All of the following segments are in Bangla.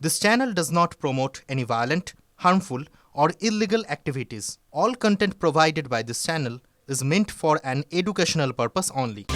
This channel does not promote any violent, harmful, or illegal activities. All content provided by this channel is meant for an educational purpose only.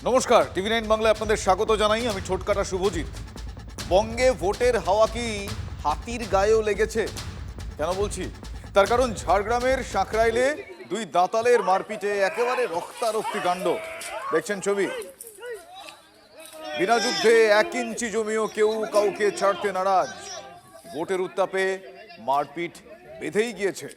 নমস্কার, টিভি9 বাংলায় আপনাদের স্বাগত জানাই। আমি ছোটকাটা শুভজিৎ। বঙ্গে ভোটের হাওয়া কি হাতির গায়েও লেগেছে? কেন বলছি? তার কারণ ঝাড়গ্রামের সাঁকরাইলে দুই দাঁতালের মারপিটে একেবারে রক্তারক্তি কাণ্ড। দেখছেন ছবি। বিনা যুদ্ধে 1 ইঞ্চি জমিও কেউ কাউকে ছাড়তে নারাজ। ভোটের উত্তাপে মারপিট বেঁধেই গিয়েছে।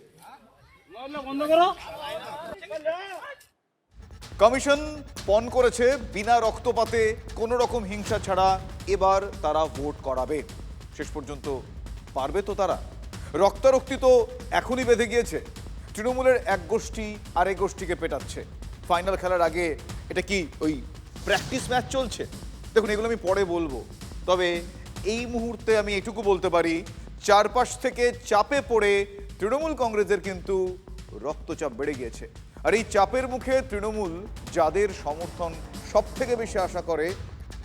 কমিশন পণ করেছে বিনা রক্তপাতে কোনো রকম হিংসা ছাড়া এবার তারা ভোট করাবে। শেষ পর্যন্ত পারবে তো তারা? রক্তারক্তি তো এখনই বেঁধে গিয়েছে। তৃণমূলের এক গোষ্ঠী আরেক গোষ্ঠীকে পেটাচ্ছে। ফাইনাল খেলার আগে এটা কি ওই প্র্যাকটিস ম্যাচ চলছে? দেখুন, এগুলো আমি পরে বলবো, তবে এই মুহূর্তে আমি এটুকু বলতে পারি, চারপাশ থেকে চাপে পড়ে তৃণমূল কংগ্রেসের কিন্তু রক্তচাপ বেড়ে গিয়েছে। আর এই চাপের মুখে তৃণমূল যাদের সমর্থন সব থেকে বেশি আশা করে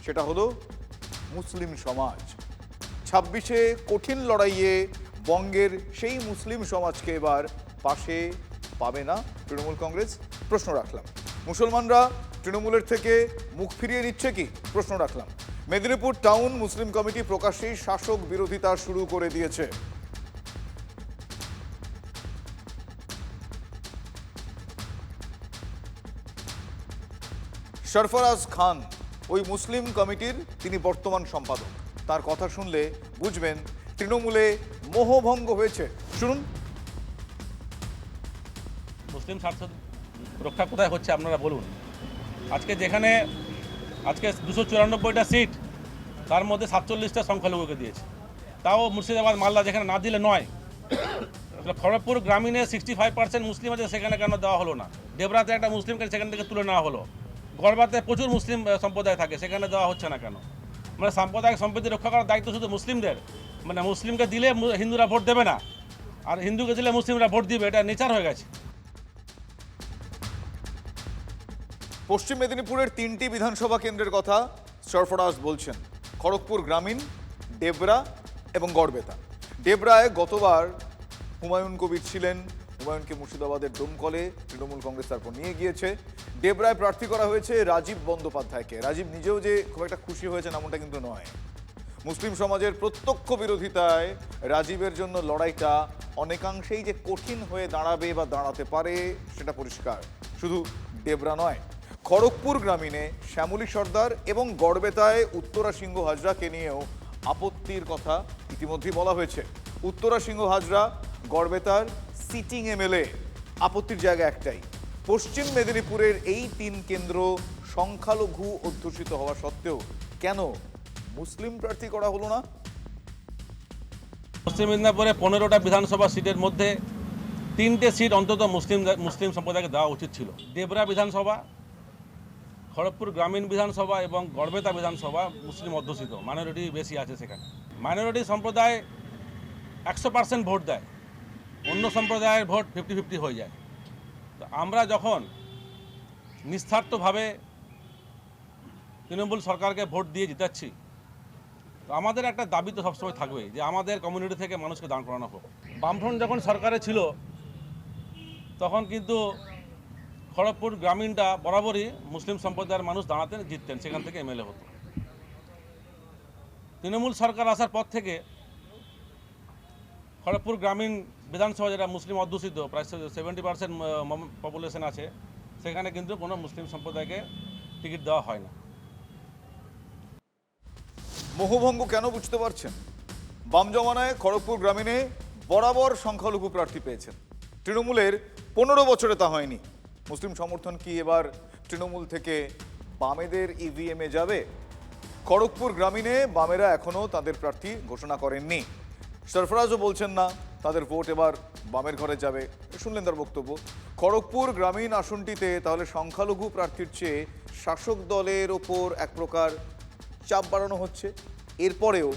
সেটা হলো মুসলিম সমাজ। 26-এ কঠিন লড়াইয়ে বঙ্গের সেই মুসলিম সমাজকে এবার পাশে পাবে না তৃণমূল কংগ্রেস? প্রশ্ন রাখলাম। মুসলমানরা তৃণমূলের থেকে মুখ ফিরিয়ে নিচ্ছে কি? প্রশ্ন রাখলাম। মেদিনীপুর টাউন মুসলিম কমিটি প্রকাশ্যেই শাসক বিরোধিতা শুরু করে দিয়েছে। সরফরাজ খান ওই মুসলিম কমিটির তিনি বর্তমান সম্পাদক। তার কথা শুনলে বুঝবেন তৃণমূলে মোহভঙ্গ হয়েছে। শুনুন। মুসলিম স্বার্থ রক্ষা কোথায় হচ্ছে আপনারা বলুন। আজকে 294টা সিট, তার মধ্যে 47টা সংখ্যালঘুকে দিয়েছে। তাও মুর্শিদাবাদ মালদা যেখানে না দিলে নয়। খড়গপুর গ্রামীণে 65% মুসলিম আছে, সেখানে কেন দেওয়া হলো না? ডেবরাতে একটা মুসলিমকে সেখান থেকে তুলে নেওয়া হলো। গড়বাতে প্রচুর মুসলিম সম্প্রদায় থাকে, সেখানে দেওয়া হচ্ছে না কেন? মানে সাম্প্রদায়িক সম্প্রীতি রক্ষা করার দায়িত্ব শুধু মুসলিমদের। মানে মুসলিমকে দিলে হিন্দুরা ভোট দেবে না, আর হিন্দুকে দিলে মুসলিমরা ভোট দিবে, এটা নেচার হয়ে গেছে। পশ্চিম মেদিনীপুরের 3টি বিধানসভা কেন্দ্রের কথা সরফরাজ বলছেন। খড়গপুর গ্রামীণ, ডেবরা এবং গড়বেতা। ডেবরায় গতবার হুমায়ুন কবির ছিলেন। হুমায়ুনকে মুর্শিদাবাদের ডোমকলে তৃণমূল কংগ্রেস তারপর নিয়ে গিয়েছে। ডেবরায় প্রার্থী করা হয়েছে রাজীব বন্দ্যোপাধ্যায়কে। রাজীব নিজেও যে খুব একটা খুশি হয়েছেন এমনটা কিন্তু নয়। মুসলিম সমাজের প্রত্যক্ষ বিরোধিতায় রাজীবের জন্য লড়াইটা অনেকাংশেই যে কঠিন হয়ে দাঁড়াবে বা দাঁড়াতে পারে সেটা পরিষ্কার। শুধু ডেবরা নয়, খড়গপুর গ্রামীণে শ্যামলী সর্দার এবং গড়বেতায় উত্তরা সিংহ হাজরাকে নিয়েও আপত্তির কথা ইতিমধ্যেই বলা হয়েছে। উত্তরা সিংহ হাজরা গড়বেতার সিটিং এমএলএ। আপত্তির জায়গা একটাই, পশ্চিম মেদিনীপুরের এই 3 কেন্দ্র সংখ্যালঘু অধ্যুষিত হওয়া সত্ত্বেও কেন মুসলিম প্রার্থী করা হলো না? পশ্চিম মেদিনীপুরে 15টা বিধানসভা সিটের মধ্যে 3টে সিট অন্তত মুসলিম সম্প্রদায়কে দেওয়া উচিত ছিল। ডেবরা বিধানসভা, খড়গপুর গ্রামীণ বিধানসভা এবং গড়বেতা বিধানসভা মুসলিম অধ্যুষিত, মাইনরিটি বেশি আছে সেখানে। মাইনরিটি সম্প্রদায় 100% ভোট দেয়, অন্য সম্প্রদায়ের ভোট 50-50 হয়ে যায়। তো আমরা যখন নিঃস্বার্থভাবে তৃণমূল সরকারকে ভোট দিয়ে জিতাচ্ছি, তো আমাদের একটা দাবি তো সবসময় থাকবে যে আমাদের কমিউনিটি থেকে মানুষকে দান করানো হোক। বামফ্রন্ট যখন সরকারে ছিল তখন কিন্তু খড়গপুর গ্রামীণটা বরাবরই মুসলিম সম্প্রদায়ের মানুষ দাঁড়াতেন, জিততেন, সেখান থেকে এমএলএ হতো। তৃণমূল সরকার আসার পর থেকে খড়গপুর গ্রামীণ বিধানসভা, যেটা মুসলিম অধ্যুষিত, প্রায় 70% পপুলেশন আছে, সেখানে কিন্তু কোনো মুসলিম সম্প্রদায়কে টিকিট দেওয়া হয় না। মোহভঙ্গ কেন বুঝতে পারছেন? বাম জমানায় খড়গপুর গ্রামীণে বরাবর সংখ্যালঘু প্রার্থী পেয়েছেন, তৃণমূলের 15 বছরে তা হয়নি। মুসলিম সমর্থন কি এবার তৃণমূল থেকে বামেদের ইভিএমে যাবে? খড়গপুর গ্রামীণে বামেরা এখনো তাদের প্রার্থী ঘোষণা করেননি। সরফরাজও বলছেন না তাদের ভোট এবার বামের ঘরে যাবে। শুনলেন তার বক্তব্য। খড়গপুর গ্রামীণ আসনটিতে তাহলে সংখ্যালঘু প্রার্থীর চেয়ে শাসক দলের ওপর এক প্রকার চাপ বাড়ানো হচ্ছে। এরপরেও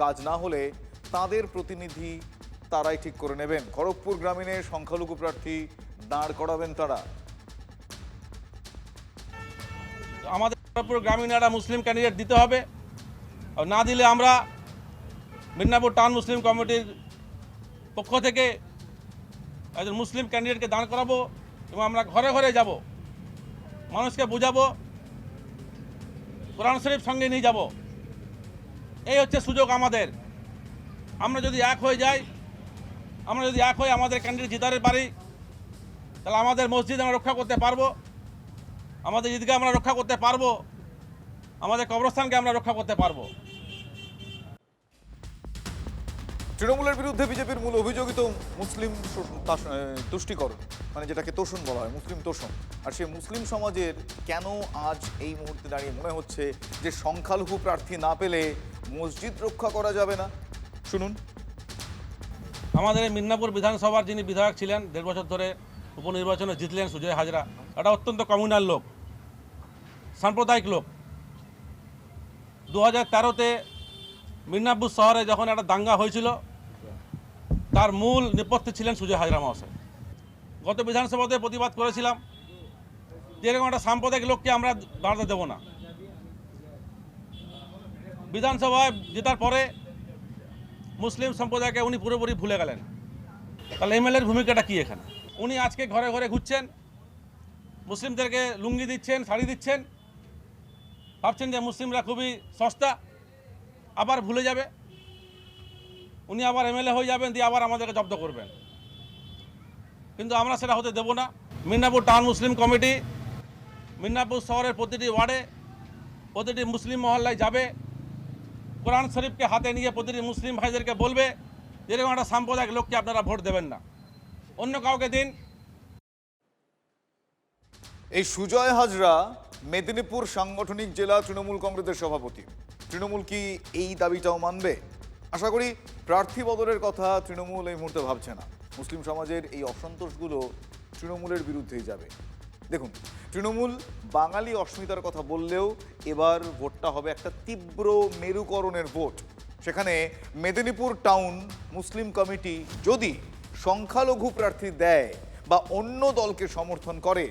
কাজ না হলে তাদের প্রতিনিধি তারাই ঠিক করে নেবেন খড়গপুর গ্রামীণে সংখ্যালঘু প্রার্থী দাঁড় করাবেন তারা। আমাদের খড়গপুর গ্রামীণ একটা মুসলিম ক্যান্ডিডেট দিতে হবে, আর না দিলে আমরা মিদনাপুর টাউন মুসলিম কমিটির পক্ষ থেকে একজন মুসলিম ক্যান্ডিডেটকে দাঁড় করাবো এবং আমরা ঘরে ঘরে যাব, মানুষকে বোঝাবো, কোরআন শরীফ সঙ্গে নিয়ে যাব। এই হচ্ছে সুযোগ আমাদের। আমরা যদি এক হয়ে যাই, আমরা যদি এক হয়ে আমাদের ক্যান্ডিডেট জিতাতে পারি, তাহলে আমাদের মসজিদ আমরা রক্ষা করতে পারবো, আমাদের ঈদগাহ আমরা রক্ষা করতে পারবো, আমাদের কবরস্থানকে আমরা রক্ষা করতে পারবো। তৃণমূলের বিরুদ্ধে বিজেপির মূল অভিযোগই তো মুসলিম তুষ্টিকরণ, মানে যেটাকে তোষণ বলা হয়, মুসলিম তোষণ। আর সেই মুসলিম সমাজের কেন আজ এই মুহূর্তে দাঁড়িয়ে মনে হচ্ছে যে সংখ্যালঘু প্রার্থী না পেলে মসজিদ রক্ষা করা যাবে না? শুনুন। আমাদের এই মিদনাপুর বিধানসভার যিনি বিধায়ক ছিলেন 1.5 বছর ধরে, উপনির্বাচনে জিতলেন সুজয় হাজরা, একটা অত্যন্ত কমিউনাল লোক, সাম্প্রদায়িক লোক। 2013-তে মিদনাপুর শহরে যখন একটা দাঙ্গা হয়েছিল, তার মূল নেপথ্যে ছিলেন সুজয় হাজরা মহাশয়। গত বিধানসভাতে প্রতিবাদ করেছিলাম যে এরকম একটা সাম্প্রদায়িক লোককে আমরা দাঁড়াতে দেব না। বিধানসভায় জেতার পরে মুসলিম সম্প্রদায়কে উনি পুরোপুরি ভুলে গেলেন। তাহলে এমএলএর ভূমিকাটা কি এখানে? উনি আজকে ঘরে ঘরে ঘুরছেন, মুসলিমদেরকে লুঙ্গি দিচ্ছেন, শাড়ি দিচ্ছেন, ভাবছেন যে মুসলিমরা খুবই সস্তা, আবার ভুলে যাবে, উনি আবার এমএলএ হয়ে যাবেন, দিয়ে আবার আমাদেরকে জব্দ করবেন। কিন্তু আমরা সেটা হতে দেব না। মিদনাপুর টাউন মুসলিম কমিটি মিদনাপুর শহরের প্রতিটি ওয়ার্ডে, প্রতিটি মুসলিম মহল্লায় যাবে, কোরআন শরীফকে হাতে নিয়ে প্রতিটি মুসলিম ভাইদেরকে বলবে যেরকম একটা সাম্প্রদায়িক লোককে আপনারা ভোট দেবেন না, অন্য কাউকে দিন। এই সুজয় হাজরা মেদিনীপুর সাংগঠনিক জেলা তৃণমূল কংগ্রেসের সভাপতি। তৃণমূল কি এই দাবিটাও মানবে? আশা করি প্রার্থী বদলের কথা তৃণমূল এই মুহূর্তে ভাবছে না। মুসলিম সমাজের এই অসন্তোষগুলো তৃণমূলের বিরুদ্ধেই যাবে। দেখুন, তৃণমূল বাঙালি অস্মিতার কথা বললেও এবার ভোটটা হবে একটা তীব্র মেরুকরণের ভোট। সেখানে মেদিনীপুর টাউন মুসলিম কমিটি যদি সংখ্যালঘু প্রার্থী দেয় বা অন্য দলকে সমর্থন করে,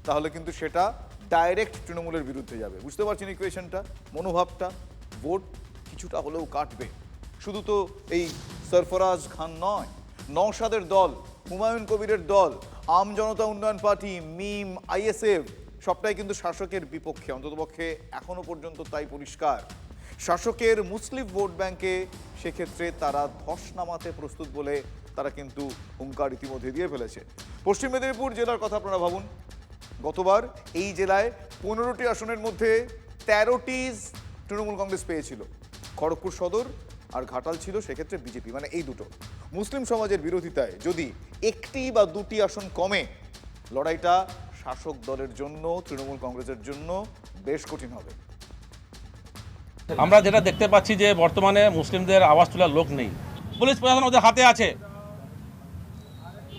তাহলে কিন্তু সেটা ডাইরেক্ট তৃণমূলের বিরুদ্ধে যাবে। বুঝতে পারছেন ইকুয়েশনটা, মনোভাবটা? ভোট কিছুটা হলেও কাটবে। শুধু তো এই সরফরাজ খান নয়, নওশাদের দল, হুমায়ুন কবিরের দল, আম জনতা উন্নয়ন পার্টি, মিম, আইএসএফ সবটাই কিন্তু শাসকের বিপক্ষে, অন্ততপক্ষে এখনো পর্যন্ত তাই পরিষ্কার। শাসকের মুসলিম ভোট ব্যাংকে সেক্ষেত্রে তারা ধস নামাতে প্রস্তুত বলে তারা কিন্তু হুঙ্কার ইতিমধ্যে দিয়ে ফেলেছে। পশ্চিম মেদিনীপুর জেলার কথা আপনারা ভাবুন, গতবার এই জেলায় 15টি আসনের মধ্যে 13টি তৃণমূল কংগ্রেস পেয়েছিল। খড়গপুর সদর আর ঘাটাল ছিল সেক্ষেত্রে বিজেপি, মানে এই দুটো। মুসলিম সমাজের বিরোধিতায় যদি একটি বা দুটি আসন কমে, লড়াইটা শাসক দলের জন্য, তৃণমূল কংগ্রেসের জন্য বেশ কঠিন হবে। আমরা যেটা দেখতে পাচ্ছি যে বর্তমানে মুসলিমদের আওয়াজ তোলার লোক নেই, পুলিশ প্রশাসন ওদের হাতে আছে।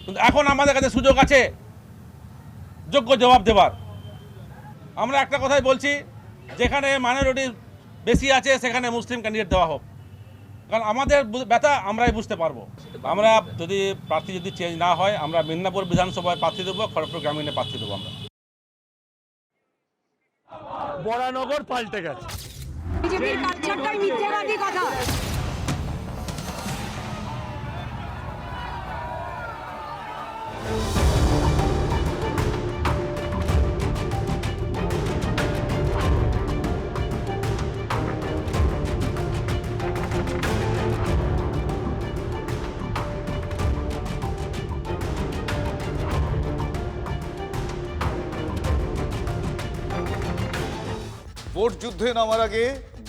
কিন্তু এখন আমাদের কাছে সুযোগ আছে যোগ্য জবাব দেবার। আমরা একটা কথাই বলছি, যেখানে মাইনরিটি বেশি আছে সেখানে মুসলিম ক্যান্ডিডেট দেওয়া হোক, কারণ আমাদের ব্যথা আমরাই বুঝতে পারবো। আমরা যদি প্রার্থী যদি চেঞ্জ না হয়, আমরা মিদনাপুর বিধানসভায় প্রার্থী দেবো, খড়গপুর গ্রামীণে প্রার্থী দেবো। আমরা বরানগর পাল্টে গেছে। বিজেপির কালচারটাই মিথ্যাবাদী কথা। ভোট যুদ্ধে নামার আগে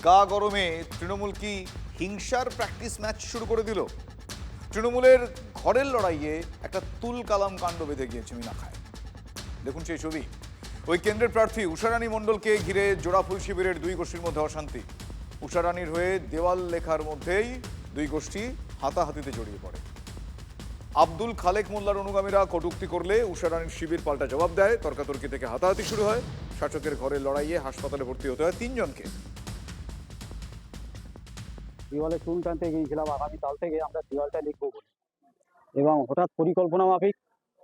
গা গরমে তৃণমূল কি হিংসার প্র্যাকটিস ম্যাচ শুরু করে দিল? তৃণমূলের ঘরের লড়াইয়ে একটা তুল কালাম কাণ্ড বেঁধে গিয়েছে মিনাখায়। দেখুন সেই ছবি। ওই কেন্দ্রের প্রার্থী উষারানী মণ্ডলকে ঘিরে জোড়াফুল শিবিরের দুই গোষ্ঠীর মধ্যে অশান্তি। উষারানীর হয়ে দেওয়াল লেখার মধ্যেই দুই গোষ্ঠী হাতাহাতিতে জড়িয়ে পড়ে। আব্দুল খালেক মোল্লার অনুগামীরা কটূক্তি করলে উষারানীর শিবির পাল্টা জবাব দেয়। তর্কাতর্কি থেকে হাতাহাতি শুরু হয়। শাসকের ঘরের লড়াইয়ে হাসপাতালে ভর্তি হতে হয় তিনজনকে। দেওয়ালে চুন টানতে গিয়েছিলাম আগামীকাল থেকে আমরা দেওয়ালটা লিখবো বলে, এবং হঠাৎ পরিকল্পনা মাফিক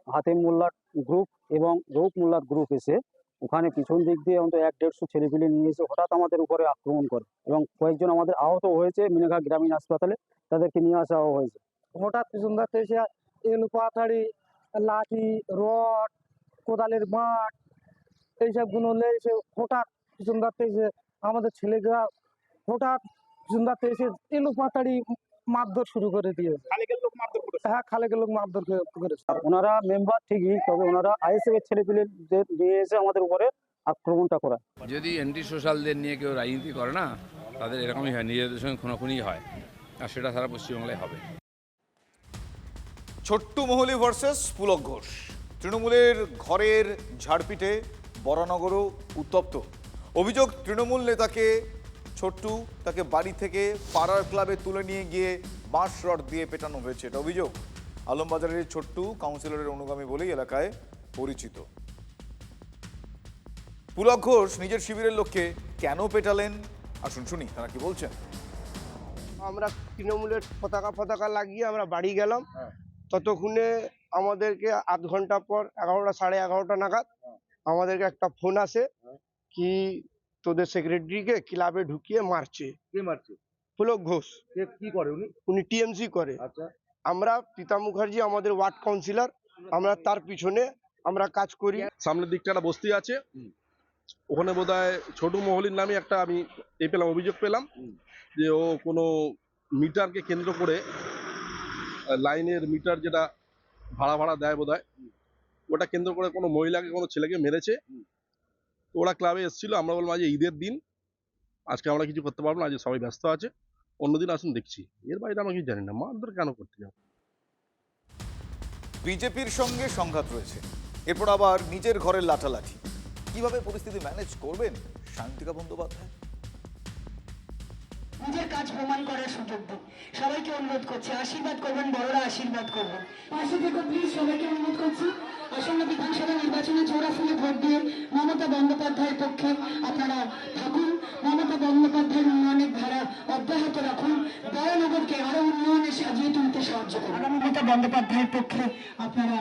হাতেম মোল্লার গ্রুপ এবং রৌফ মোল্লার গ্রুপ এসে ওখানে পিছন দিক দিয়ে অন্তত 150 ছেলেপিলে নিয়ে এসে হঠাৎ আমাদের উপরে আক্রমণ করে এবং কয়েকজন আমাদের আহত হয়েছে মিনাখা গ্রামীণ হাসপাতালে, তাদেরকে নিয়ে আসা হয়েছে। হঠাৎ পিছন দিক থেকে এসে এলু পাথাড়ি, লাঠি, রড, কোদালের বাঁট এইসবগুলো নিয়ে এসে হঠাৎ পিছন দিক থেকে আমাদের ছেলেরা হঠাৎ জুন্দাতে এসে এলু পাতাড়ি মারধর শুরু করে দিয়েছে। হ্যাঁ, খালেকের লোক মারধর করেছে। ওনারা মেম্বার ঠিকই, তবে ওনারা আইএসএফ এর ছেলেপিলে দিয়ে এসে আমাদের উপরে আক্রমণটা করায়। যদি অ্যান্টি সোশ্যালদের নিয়ে কেউ রাজনীতি করে না, তাদের এরকমই হয়, নিজেদের সঙ্গে খুনাখুনি হয়, আর সেটা সারা পশ্চিমবাংলায় হবে। ছোট্টু মহলি ভার্সেস পুলক ঘোষ। তৃণমূলের ঘরের ঝাড়পিটে বরানগরও উত্তপ্ত। অভিযোগ, তৃণমূল নেতাকে ছোট্টু তাকে বাড়ি থেকে পাড়ার ক্লাবে তুলে নিয়ে গিয়ে বাঁশ রড দিয়ে পেটানো হয়েছে। এটা অভিযোগ। আলমবাজারের ছোট্টু কাউন্সিলরের অনুগামী বলেই এলাকায় পরিচিত। পুলক ঘোষ নিজের শিবিরের লোককে কেন পেটালেন আসুন শুনি তারা কি বলছেন। আমরা তৃণমূলের পতাকা লাগিয়ে আমরা বাড়ি গেলাম। ততক্ষণে আমাদেরকে আধ ঘন্টা পর 11টা সাড়ে 11টা নাগাদ আমাদেরকে একটা ফোন আসে কি তোদের সেক্রেটারিকে ক্লাবে ঢুকিয়ে মারছে। কে মারছে? পুলক ঘোষ। কি করে উনি? উনি টিএমসি করে। আচ্ছা, আমরা পিতা মুখার্জি আমাদের ওয়ার্ড কাউন্সিলর, আমরা তার পিছনে আমরা কাজ করি। সামনের দিকটা একটা বস্তি আছে, ওখানে বোধহয় ছোটু মহলির নামে একটা আমি অভিযোগ পেলাম যে ও কোনো মিটারকে কেন্দ্র করে, লাইনের মিটার যেটা ভাড়া দেয় বোধহয়, ওটা কেন্দ্র করে কোনো মহিলাকে কোনো ছেলেকে মেরেছে। তো ওরা ক্লাবে এসেছিল, আমরা বললাম আজ ঈদের দিন, আজকে আমরা কিছু করতে পারবো না, আজ সবাই ব্যস্ত আছে, অন্যদিন আসুন দেখছি। এর বাইরে আমরা কিছু জানি না, মারধর কেন করতে যাবো। বিজেপির সঙ্গে সংঘাত রয়েছে, এরপর আবার নিজের ঘরের লাঠালাঠি। কিভাবে পরিস্থিতি ম্যানেজ করবেন শান্তিকা বন্দ্যোপাধ্যায়? নিজের কাজ প্রমাণ করার সুযোগ দিন। সবাইকে অনুরোধ করছি, আশীর্বাদ করবেন, বড়রা আশীর্বাদ করবেন। পাশে থেকে প্লিজ সবাইকে অনুরোধ করছি, আসন্ন বিধানসভা নির্বাচনে জোড়াফুলে ভোট দিয়ে মমতা বন্দ্যোপাধ্যায়ের পক্ষে আপনারা থাকুন। মমতা বন্দ্যোপাধ্যায়ের উন্নয়নের ধারা অব্যাহত রাখুন। বরানগরকে আরো উন্নয়নে সাজিয়ে তুলতে সাহায্য করুন। মমতা বন্দ্যোপাধ্যায়ের পক্ষে আপনারা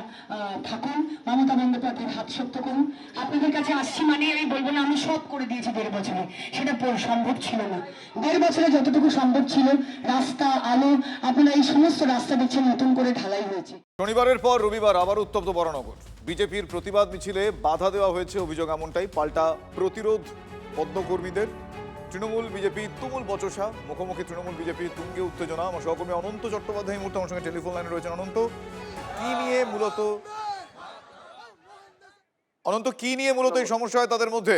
থাকুন। মমতা বন্দ্যোপাধ্যায়ের হাত শক্ত করুন। আপনাদের কাছে আসছি মানে আমি বলবো না আমি সব করে দিয়েছি 1.5 বছরে, সেটা সম্ভব ছিল না। 1.5 বছরে যতটুকু সম্ভব ছিল, রাস্তা, আলো, আপনারা এই সমস্ত রাস্তা দেখছেন নতুন করে ঢালাই হয়েছে। শনিবারের পর রবিবার আবার উত্তপ্ত বরানগর। বিজেপির প্রতিবাদ মিছিলে বাধা দেওয়া হয়েছে, অভিযোগ এমনটাই। পাল্টা প্রতিরোধ পদ্মকর্মীদের। তৃণমূল বিজেপি তুমুল বচসা, মুখোমুখি তৃণমূল বিজেপি তুঙ্গে উত্তেজনা। আমার সহকর্মী অনন্ত চট্টোপাধ্যায় এই মুহূর্তে আমার সঙ্গে টেলিফোন লাইনে রয়েছেন। অনন্ত, কি নিয়ে মূলত এই সমস্যা হয় তাদের মধ্যে?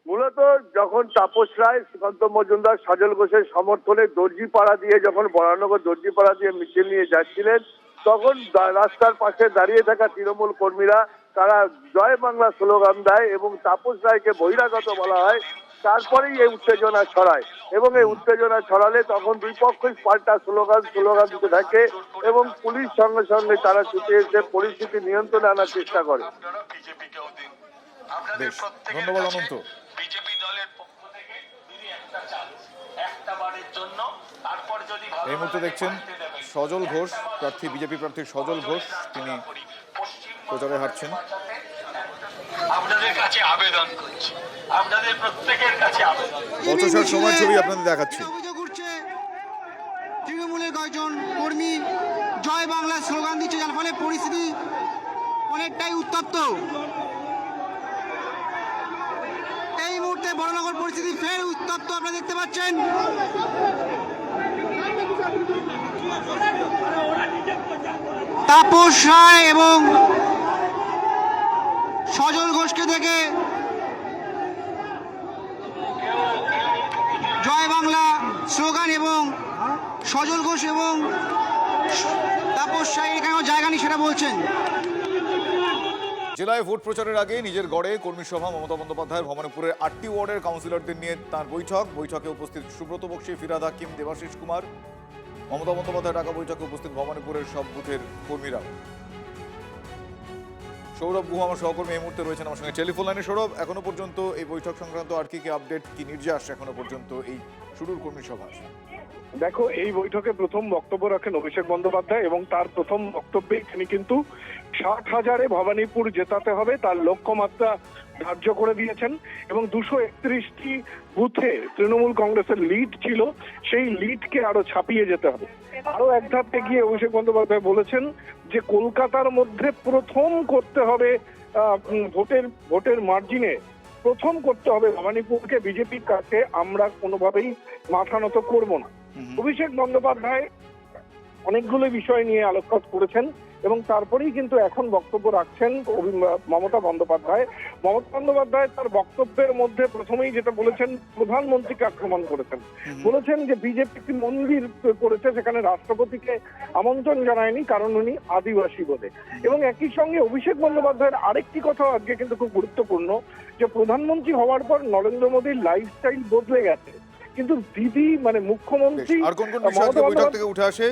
মূলত যখন তাপস রায়, সুকান্ত মজুমদার, সজল ঘোষের সমর্থনে দর্জিপাড়া দিয়ে যখন বরানগর দর্জিপাড়া দিয়ে মিছিল নিয়ে যাচ্ছিলেন, তখন রাস্তার পাশে দাঁড়িয়ে থাকা তৃণমূল কর্মীরা তারা জয় বাংলা স্লোগান দেয় এবং তাপস রায়কে বহিরাগত বলা হয়। তারপরেই এই উত্তেজনা ছড়ায় এবং এই উত্তেজনা ছড়ালে তখন দুই পক্ষই পাল্টা স্লোগান দিতে থাকে এবং পুলিশ সঙ্গে সঙ্গে তারা ছুটে এসে পরিস্থিতি নিয়ন্ত্রণে আনার চেষ্টা করে। বেশ, ধন্যবাদ অনন্ত। এই মুহূর্তে দেখছেন সজল ঘোষ, প্রার্থী, বিজেপি প্রার্থী সজল ঘোষ, তিনি প্রচারে হাঁটছেন। আপনাদের কাছে আবেদন করছি, আপনাদের প্রত্যেকের কাছে আবেদন। বচসার সময় ছবি আপনাদের দেখাচ্ছি। অভিযোগ উঠছে তৃণমূলের কয়েকজন কর্মী জয় বাংলা স্লোগান দিচ্ছে, যার ফলে পরিস্থিতি অনেকটাই উত্তপ্ত। এই মুহূর্তে বরানগর পরিস্থিতি ফের উত্তপ্ত, আপনারা দেখতে পাচ্ছেন। তাপস রায় এবং সজল ঘোষকে দেখে জয় বাংলা স্লোগান এবং সজল ঘোষ এবং তাপস রায় এখানেও জায়গা নেই সেটা বলছেন। জেলায় ভোট প্রচারের আগে নিজের গড়ে কর্মী সভা মমতা বন্দ্যোপাধ্যায়ের ভবানীপুরের 8টি ওয়ার্ডের কাউন্সিলরদের নিয়ে তার বৈঠকে উপস্থিত সুব্রত বক্সী, ফিরহাদ হাকিম, দেবাশিস কুমার। মমতা বন্দ্যোপাধ্যায় ডাকা বৈঠকে উপস্থিত ভবানীপুরের সব বুথের কর্মীরা। সৌরভ গুহ আমার সহকর্মী এই মুহূর্তে রয়েছেন আমার সঙ্গে টেলিফোন লাইনে। সৌরভ, এখনো পর্যন্ত এই বৈঠক সংক্রান্ত আর কি আপডেট, কি নির্যাস এখনো পর্যন্ত এই শুরুর কর্মী সভা? দেখো, এই বৈঠকে প্রথম বক্তব্য রাখেন অভিষেক বন্দ্যোপাধ্যায় এবং তার প্রথম বক্তব্যে তিনি কিন্তু 60,000-এ ভবানীপুর জেতাতে হবে তার লক্ষ্যমাত্রা ধার্য করে দিয়েছেন এবং 231টি বুথে তৃণমূল কংগ্রেসের লিড ছিল, সেই লিডকে আরো ছাপিয়ে যেতে হবে। আরো এক ধাপ এগিয়ে অভিষেক বন্দ্যোপাধ্যায় বলেছেন যে কলকাতার মধ্যে প্রথম করতে হবে ভোটের মার্জিনে প্রথম করতে হবে ভবানীপুরকে, বিজেপির কাছে আমরা কোনোভাবেই মাথা নত করব না। অভিষেক বন্দ্যোপাধ্যায় অনেকগুলো বিষয় নিয়ে আলোকপাত করেছেন এবং তারপরেই কিন্তু এখন বক্তব্য রাখছেন মমতা বন্দ্যোপাধ্যায়। মমতা বন্দ্যোপাধ্যায় তার বক্তব্যের মধ্যে প্রথমেই যেটা বলেছেন, প্রধানমন্ত্রীকে আক্রমণ করেছেন। বলেছেন যে বিজেপি একটি মন্দির করেছে, সেখানে রাষ্ট্রপতিকে আমন্ত্রণ জানায়নি কারণ উনি আদিবাসী বলে। এবং একই সঙ্গে অভিষেক বন্দ্যোপাধ্যায়ের আরেকটি কথা আজকে কিন্তু খুব গুরুত্বপূর্ণ, যে প্রধানমন্ত্রী হওয়ার পর নরেন্দ্র মোদীর লাইফস্টাইল বদলে গেছে, কিন্তু দিদি মানে মুখ্যমন্ত্রী আর কোন কোন বিষয় আজকে বৈঠক থেকে উঠে আসে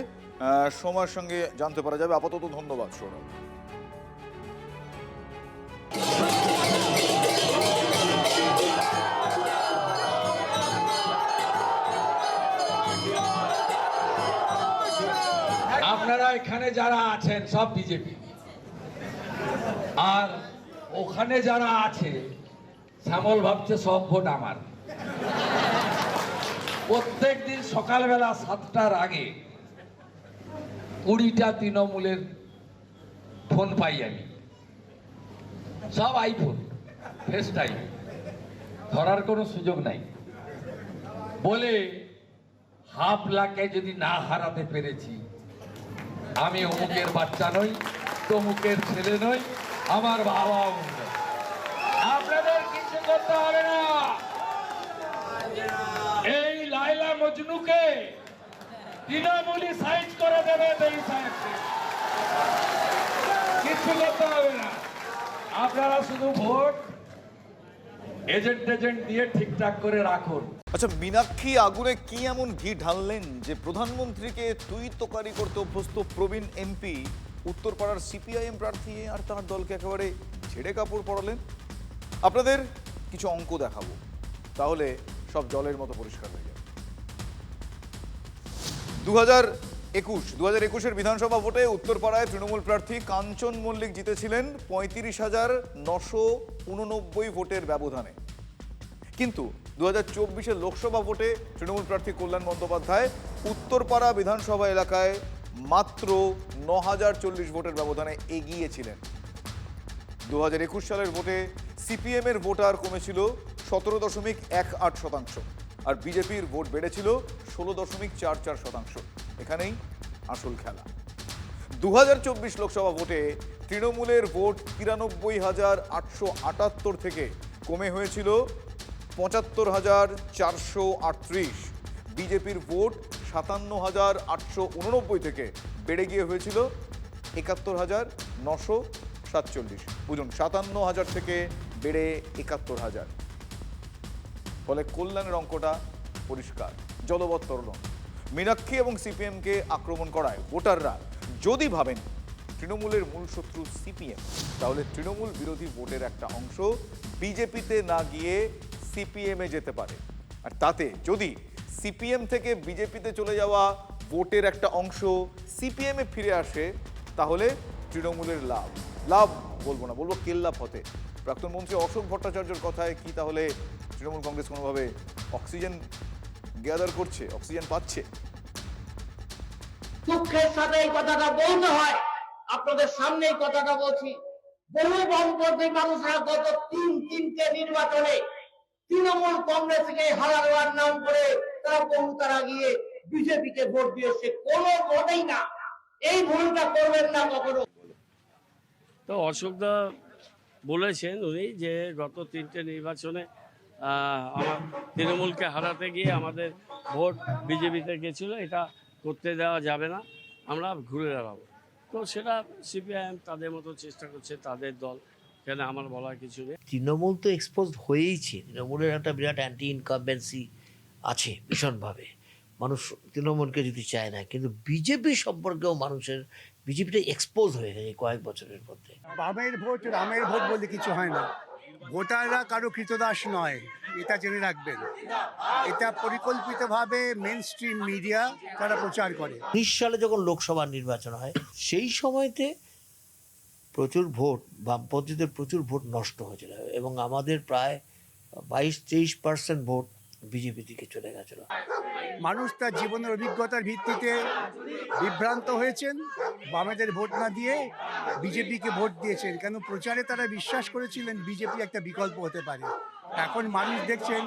সময়ের সঙ্গে জানতে পারা যাবে। আপাতত ধন্যবাদ সৌরভ। আপনারা এখানে যারা আছেন সব বিজেপি, আর ওখানে যারা আছে শ্যামল ভাবছে সব ভোট আমার। প্রত্যেক দিন সকালবেলা 7টার আগে 20টা তৃণমূলের ফোন পাই আমি, সব আইফোন, ফেস টাইম, ধরার কোনো সুযোগ নাই। বলে 1.5 লাখে যদি না হারাতে পেরেছি, আমি অমুকের বাচ্চা নই, তমুকের ছেলে নই, আমার বাবা অমুক। আপনাদের কিছু করতে হবে না। এই লাইলা মজনুকে তৃণমূলী সাইজ করে দেবে, কিছু করতে হবে না। আপনারা শুধু ভোট এজেন্ট দিয়ে ঠিকঠাক করে রাখুন। আচ্ছা, মীনাক্ষী আগুনে কি এমন ঘি ঢাললেন যে প্রধানমন্ত্রীকে তুই তোকারি করতে অভ্যস্ত প্রবীণ এমপি উত্তরপাড়ার সিপিআইএম প্রার্থী আর তার দলকে একেবারে ছেড়ে কাপড় পরালেন? আপনাদের কিছু অঙ্ক দেখাবো, তাহলে সব জলের মতো পরিষ্কার হয়ে যাবে। 2021-এর বিধানসভা ভোটে উত্তরপাড়ায় তৃণমূল প্রার্থী কাঞ্চন মল্লিক জিতেছিলেন 35,989 ভোটের ব্যবধানে। কিন্তু 2024-এর লোকসভা ভোটে তৃণমূল প্রার্থী কল্যাণ বন্দ্যোপাধ্যায় উত্তরপাড়া বিধানসভা এলাকায় মাত্র 9,040 ভোটের ব্যবধানে এগিয়েছিলেন। 2021 সালের ভোটে সিপিএমের ভোটার কমেছিল 17.18%, আর বিজেপির ভোট বেড়েছিল 16.44%। এখানেই আসল খেলা। 2024 লোকসভা ভোটে তৃণমূলের ভোট 93,878 থেকে কমে হয়েছিল 75,438। বিজেপির ভোট 57,889 থেকে বেড়ে গিয়ে হয়েছিল 71,947। বুঝুন, 57,000 থেকে বেড়ে 71,000। ফলে কল্যাণের অঙ্কটা পরিষ্কার, জলবত্তরণ। মীনাক্ষী এবং সিপিএমকে আক্রমণ করায় ভোটাররা যদি ভাবেন তৃণমূলের মূল শত্রু সিপিএম, তাহলে তৃণমূল বিরোধী ভোটের একটা অংশ বিজেপিতে না গিয়ে সিপিএমে যেতে পারে। আর তাতে যদি সিপিএম থেকে বিজেপিতে চলে যাওয়া ভোটের একটা অংশ সিপিএমে ফিরে আসে, তাহলে তৃণমূলের লাভ বলবো না, বলবো কেল্লা ফতে। প্রাক্তন মন্ত্রী অশোক ভট্টাচার্যের কথায় কি তাহলে তৃণমূল কংগ্রেস কোনোভাবে অক্সিজেন গ্যাদার করছে, অক্সিজেন পাচ্ছে? দুঃখের সাথে এই কথাটা বলতে হয়, আপনাদের সামনে এই কথাটা বলছি। বহু বামপন্থী মানুষরা গত তিনটে নির্বাচনে তৃণমূল কংগ্রেসকে হারানোর নাম করে তারা গিয়ে বিজেপিকে ভোট দিয়েছে। কোনো ভোটেই না, এই ভুলটা করবেন না কখনো। তো অশোকদা বলেছেন উনি যে গত 3টে নির্বাচনে আমার তৃণমূলকে হারাতে গিয়ে আমাদের ভোট বিজেপিতে গেছিলো, এটা করতে দেওয়া যাবে না, আমরা ঘুরে দাঁড়াবো। তো সেটা সিপিআইএম তাদের মতো চেষ্টা করছে, তাদের দল, এখানে আমার বলার কিছু নেই। তৃণমূল তো এক্সপোজ হয়েইছে, তৃণমূলের একটা বিরাট অ্যান্টি ইনকামবেন্সি আছে ভীষণভাবে, মানুষ তৃণমূলকে যদি চায় না, কিন্তু বিজেপি সম্পর্কেও মানুষের বিজেপিটা এক্সপোজ হয়ে গেছে কয়েক বছরের মধ্যে। বামের ভোট রামের ভোট বলে কিছু হয় না, ভোটাররা কারো কৃতদাস নয়, এটা জেনে রাখবেন। এটা পরিকল্পিতভাবে মেন স্ট্রিম মিডিয়া তারা প্রচার করে। 19 সালে যখন লোকসভা নির্বাচন হয় সেই সময়তে প্রচুর ভোট, বামপন্থীদের প্রচুর ভোট নষ্ট হয়েছিল এবং আমাদের প্রায় 22-23% ভোট বিজেপি দিকে চলে গেছিল। মানুষ তার জীবনের অভিজ্ঞতার ভিত্তিতে বিভ্রান্ত হয়েছেন, বামেদের ভোট না দিয়ে বিজেপিকে ভোট দিয়েছেন, কেন প্রচারে তারা বিশ্বাস করেছিলেন বিজেপি একটা বিকল্প হতে পারে। এখন মানুষ দেখছেন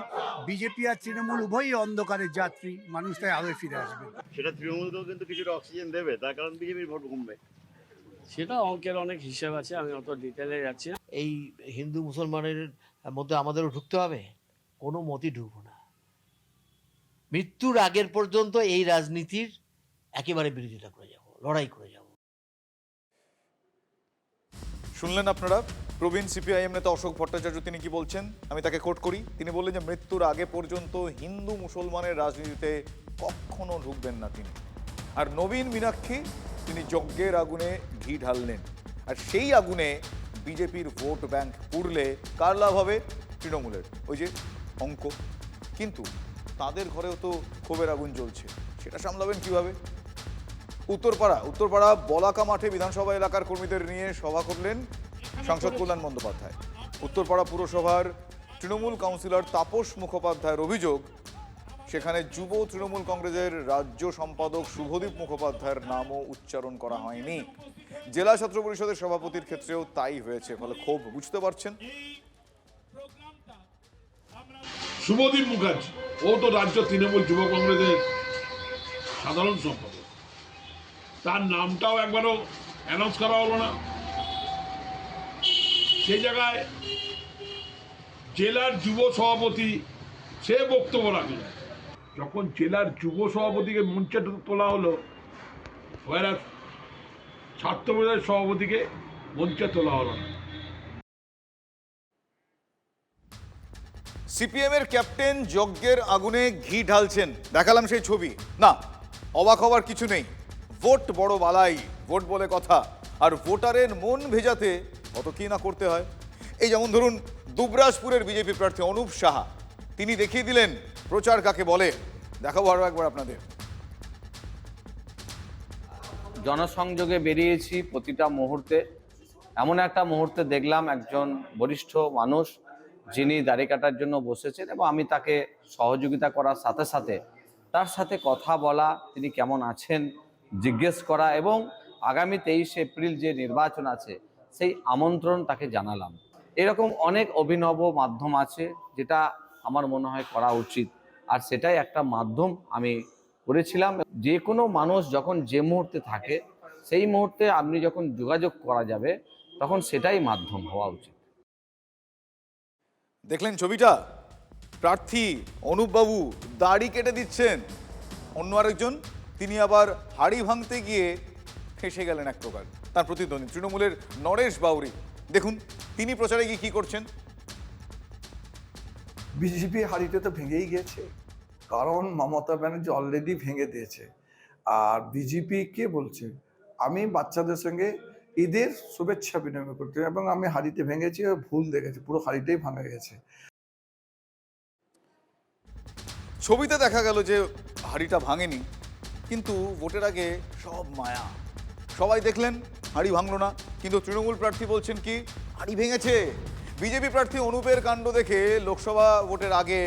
বিজেপি আর তৃণমূল উভয়ই অন্ধকারের যাত্রী, মানুষ তাই আলোয় ফিরে আসবে। সেটা তৃণমূলকেও কিন্তু কিছুটা অক্সিজেন দেবে, তার কারণ বিজেপির ভোট কমবে। সেটা অঙ্কের অনেক হিসাব আছে, আমি অত ডিটেলে যাচ্ছি না। এই হিন্দু মুসলমানের মধ্যে আমাদেরও ঢুকতে হবে, কোনো মতই ঢুকবো না। মৃত্যুর আগের পর্যন্ত এই রাজনীতির একেবারে বিরোধিতা করে যাব, লড়াই করে যাব। শুনলেন আপনারা প্রবীণ সিপিআইএম নেতা অশোক ভট্টাচার্য, তিনি কি বলছেন, আমি তাকে কোট করি। তিনি বললেন যে মৃত্যুর আগে পর্যন্ত হিন্দু মুসলমানের রাজনীতিতে কখনো ঢুকবেন না তিনি। আর নবীন মীনাক্ষী, তিনি যজ্ঞের আগুনে ঘি ঢাললেন, আর সেই আগুনে বিজেপির ভোট ব্যাংক পুড়লে কার লাভ হবে? তৃণমূলের। ওই যে অঙ্ক। কিন্তু তাদের ঘরেও তো ক্ষোভের আগুন জ্বলছে, সেটা সামলাবেন কিভাবে? উত্তরপাড়া বলাকা মাঠে বিধানসভা এলাকার কর্মীদের নিয়ে সভা করলেন সাংসদ কল্যাণ বন্দ্যোপাধ্যায়। উত্তরপাড়া পুরসভার তৃণমূল কাউন্সিলর তাপস মুখোপাধ্যায়ের অভিযোগ, সেখানে যুব তৃণমূল কংগ্রেসের রাজ্য সম্পাদক শুভদীপ মুখোপাধ্যায়ের নামও উচ্চারণ করা হয়নি। জেলা ছাত্র পরিষদের সভাপতির ক্ষেত্রেও তাই হয়েছে, ফলে ক্ষোভ বুঝতে পারছেন। শুভদীপ মুখার্জি, ও তো রাজ্য তৃণমূল যুব কংগ্রেসের সাধারণ সম্পাদক, তার নামটাও একবারও অ্যানাউন্স করা হলো না। সেই জায়গায় জেলার যুব সভাপতি সে বক্তব্য রাখলেন। যখন জেলার যুব সভাপতিকে মঞ্চে তোলা হলো, ছাত্র পরিষদের সভাপতিকে মঞ্চে তোলা হলো না। সিপিএম এর ক্যাপ্টেন যজ্ঞের আগুনে ঘি ঢালছেন, দেখালাম সেই ছবি। না, অবাক হওয়ার কিছু নেই, ভোট বড় বালাই, ভোট বলে কথা, আর ভোটারের মন ভেজাতে কত কি না করতে হয়। এই যেমন ধরুন দুবরাজপুরের বিজেপি প্রার্থী অনুপ সাহা, তিনি দেখিয়ে দিলেন প্রচার কাকে বলে। দেখাবো আরো একবার আপনাদের। জনসংযোগে বেরিয়েছি প্রতিটা মুহূর্তে, এমন একটা মুহূর্তে দেখলাম একজন বরিষ্ঠ মানুষ যিনি দাড়ি কাটার জন্য বসেছেন, এবং আমি তাকে সহযোগিতা করার সাথে সাথে তার সাথে কথা বলা, তিনি কেমন আছেন জিজ্ঞেস করা, এবং আগামী 23 এপ্রিল যে নির্বাচন আছে সেই আমন্ত্রণ তাকে জানালাম। এরকম অনেক অভিনব মাধ্যম আছে যেটা আমার মনে হয় করা উচিত, আর সেটাই একটা মাধ্যম আমি করেছিলাম। যে কোনো মানুষ যখন যে মুহূর্তে থাকে সেই মুহূর্তে আপনি যখন যোগাযোগ করা যাবে তখন সেটাই মাধ্যম হওয়া উচিত। দেখলেন ছবিটা, প্রার্থী অনুপবাবু দাড়ি কেটে দিচ্ছেন, অন্য আরেকজন তিনি আবার হাড়ি ভাঙতে গিয়ে ফেঁসে গেলেন এক প্রকার। তার প্রতিদ্বন্দ্বী তৃণমূলের নরেশ বাউরি, দেখুন তিনি প্রচারে গিয়ে কি করছেন। বিজেপি হাড়িটা তো ভেঙেই গেছে, কারণ মমতা ব্যানার্জি অলরেডি ভেঙে দিয়েছে। আর বিজেপি কে বলছে আমি বাচ্চাদের সঙ্গে ঈদের শুভেচ্ছা বিনিময় করতে, এবং আমি হাড়িতে ভেঙেছি, ভুল দেখেছি, পুরো হাড়িটাই ভাঙা গেছে। ছবিতে দেখা গেল যে হাড়িটা ভাঙেনি, কিন্তু ভোটের আগে সব মায়া। সবাই দেখলেন হাড়ি ভাঙলো না, কিন্তু তৃণমূল প্রার্থী বলছেন কি হাড়ি ভেঙেছে। বিজেপি প্রার্থী অনুপের কাণ্ড দেখে লোকসভা ভোটের আগে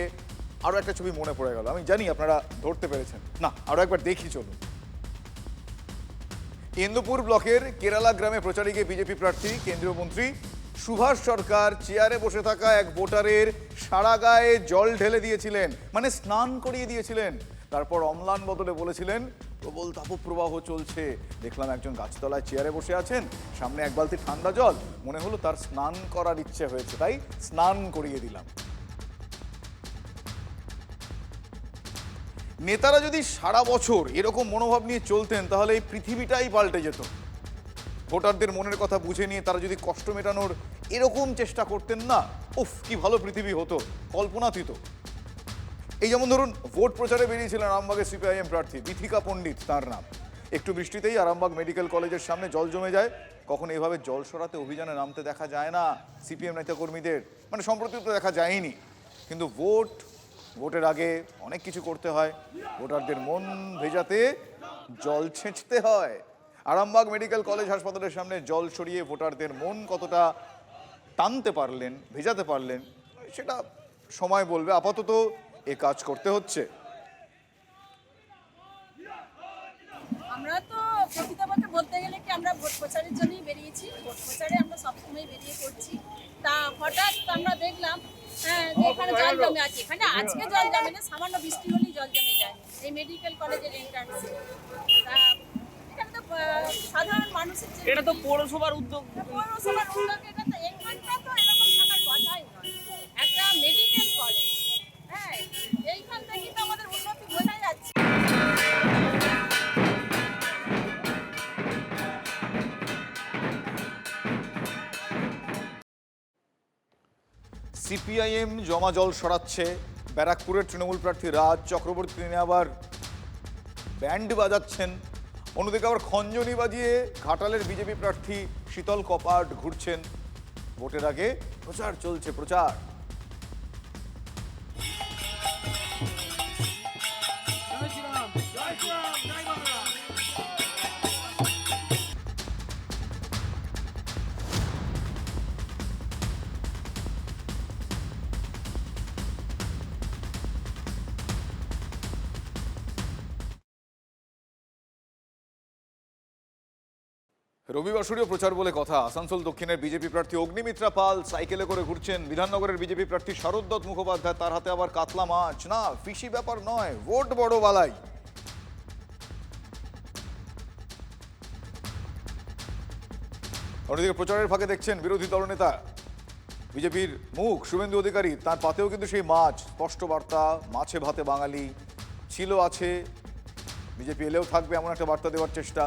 আরও একটা ছবি মনে পড়ে গেল। আমি জানি আপনারা ধরতে পেরেছেন, না আরও একবার দেখি চলুন। ইন্দুপুর ব্লকের কেরালা গ্রামে প্রচারে গিয়ে বিজেপি প্রার্থী কেন্দ্রীয় মন্ত্রী সুভাষ সরকার চেয়ারে বসে থাকা এক ভোটারের সারা গায়ে জল ঢেলে দিয়েছিলেন, মানে স্নান করিয়ে দিয়েছিলেন। তারপর অম্লান বদলে বলেছিলেন প্রবল তাপপ্রবাহ চলছে, দেখলাম একজন গাছতলায় চেয়ারে বসে আছেন, সামনে এক বালতি ঠান্ডা জল, মনে হলো তার স্নান করার ইচ্ছে হয়েছে, তাই স্নান করিয়ে দিলাম। নেতারা যদি সারা বছর এরকম মনোভাব নিয়ে চলতেন তাহলে এই পৃথিবীটাই পাল্টে যেত। ভোটারদের মনের কথা বুঝে নিয়ে তারা যদি কষ্ট মেটানোর এরকম চেষ্টা করতেন না, উফ কি ভালো পৃথিবী হতো, কল্পনাতীত। এই যেমন ধরুন ভোট প্রচারে বেরিয়েছিলেন আরামবাগের সিপিআইএম প্রার্থী বিথিকা পণ্ডিত, তার নাম। একটু বৃষ্টিতেই আরামবাগ মেডিকেল কলেজের সামনে জল জমে যায়। কখনো এইভাবে জল সরাতে অভিযানে নামতে দেখা যায় না সিপিএম নেতাকর্মীদের, মানে সম্প্রতি তো দেখা যায়নি। কিন্তু ভোটের আগে অনেক কিছু করতে হয়, ভোটারদের মন ভেজাতে জল ছেঁচতে হয়। আরামবাগ মেডিকেল কলেজ হাসপাতালের সামনে জল সরিয়ে ভোটারদের মন কতটা টানতে পারলেন, ভেজাতে পারলেন, সেটা সময় বলবে। আপাতত এ কাজ করতে হচ্ছে। আমরা তো প্রকৃতপক্ষে বলতে গেলে কি আমরা ভোট প্রচারের জন্যই বেরিয়েছি, ভোট প্রচারে আমরা সবসময় বেরিয়ে পড়ছি। তা হঠাৎ আমরা দেখলাম যে এখানে জল জমে আছে। এখানে আজকে জল জমে না, সামান্য বৃষ্টি হলেই জল জমে যায় এই মেডিকেল কলেজের এন্ট্রান্সে। তা এখানে তো সাধারণ মানুষের, এটা তো পৌরসভার উদ্যোগ, এটা তো এখানটা তো এরকম থাকার কথাই নয়, একটা মেডিকেল কলেজ। হ্যাঁ, এইখান থেকে তো আমাদের উন্নতি বোঝা যাচ্ছে। সিপিআইএম জমা জল সরাচ্ছে। ব্যারাকপুরের তৃণমূল প্রার্থী রাজ চক্রবর্তী তিনি আবার ব্যান্ড বাজাচ্ছেন। অন্যদিকে আবার খঞ্জনি বাজিয়ে ঘাটালের বিজেপি প্রার্থী শীতল কপাট ঘুরছেন। ভোটের আগে প্রচার চলছে, প্রচার। রবিবাসরীয় প্রচার বলে কথা। আসানসোল দক্ষিণের বিজেপি প্রার্থী অগ্নিমিত্রা পাল সাইকেলে করে ঘুরছেন। বিধাননগরের বিজেপি প্রার্থী শরৎ দত্ত মুখোপাধ্যায়, তার হাতে আবার কাতলা মাছ। না, ফিশি ব্যাপার নয়, ভোট বড় বালাই। অন্যদিকে প্রচারের ফাঁকে দেখছেন বিরোধী দলনেতা বিজেপির মুখ শুভেন্দু অধিকারী, তার পাতেও কিন্তু সেই মাছ, স্পষ্ট বার্তা, মাছে ভাতে বাঙালি ছিল, আছে, বিজেপি এলেও থাকবে, এমন একটা বার্তা দেওয়ার চেষ্টা।